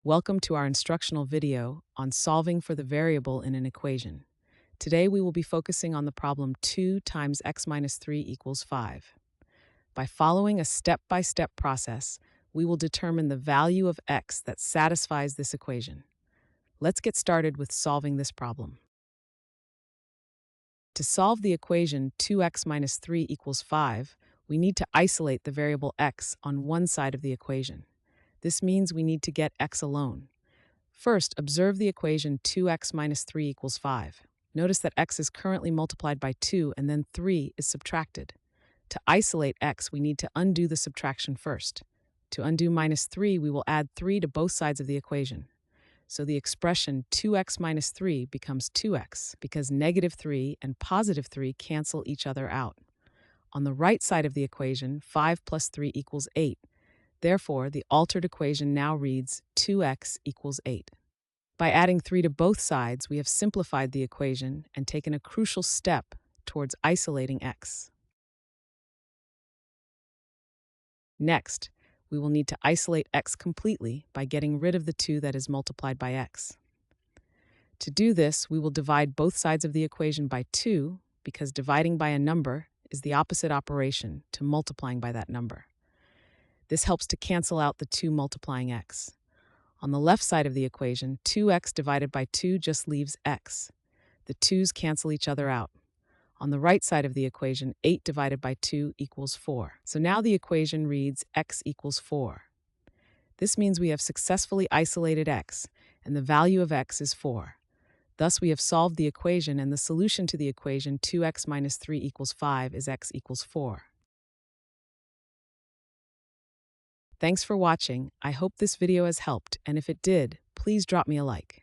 Welcome to our instructional video on solving for the variable in an equation. Today we will be focusing on the problem 2 times x minus 3 equals 5. By following a step-by-step process, we will determine the value of x that satisfies this equation. Let's get started with solving this problem. To solve the equation 2x minus 3 equals 5, we need to isolate the variable x on one side of the equation. This means we need to get x alone. First, observe the equation 2x minus 3 equals 5. Notice that x is currently multiplied by 2 and then 3 is subtracted. To isolate x, we need to undo the subtraction first. To undo minus 3, we will add 3 to both sides of the equation. So the expression 2x minus 3 becomes 2x because negative 3 and positive 3 cancel each other out. On the right side of the equation, 5 plus 3 equals 8. Therefore, the altered equation now reads 2x equals 8. By adding 3 to both sides, we have simplified the equation and taken a crucial step towards isolating x. Next, we will need to isolate x completely by getting rid of the 2 that is multiplied by x. To do this, we will divide both sides of the equation by 2 because dividing by a number is the opposite operation to multiplying by that number. This helps to cancel out the 2 multiplying x. On the left side of the equation, 2x divided by 2 just leaves x. The 2's cancel each other out. On the right side of the equation, 8 divided by 2 equals 4. So now the equation reads x equals 4. This means we have successfully isolated x, and the value of x is 4. Thus, we have solved the equation, and the solution to the equation 2x minus 3 equals 5 is x equals 4. Thanks for watching. I hope this video has helped, and if it did, please drop me a like.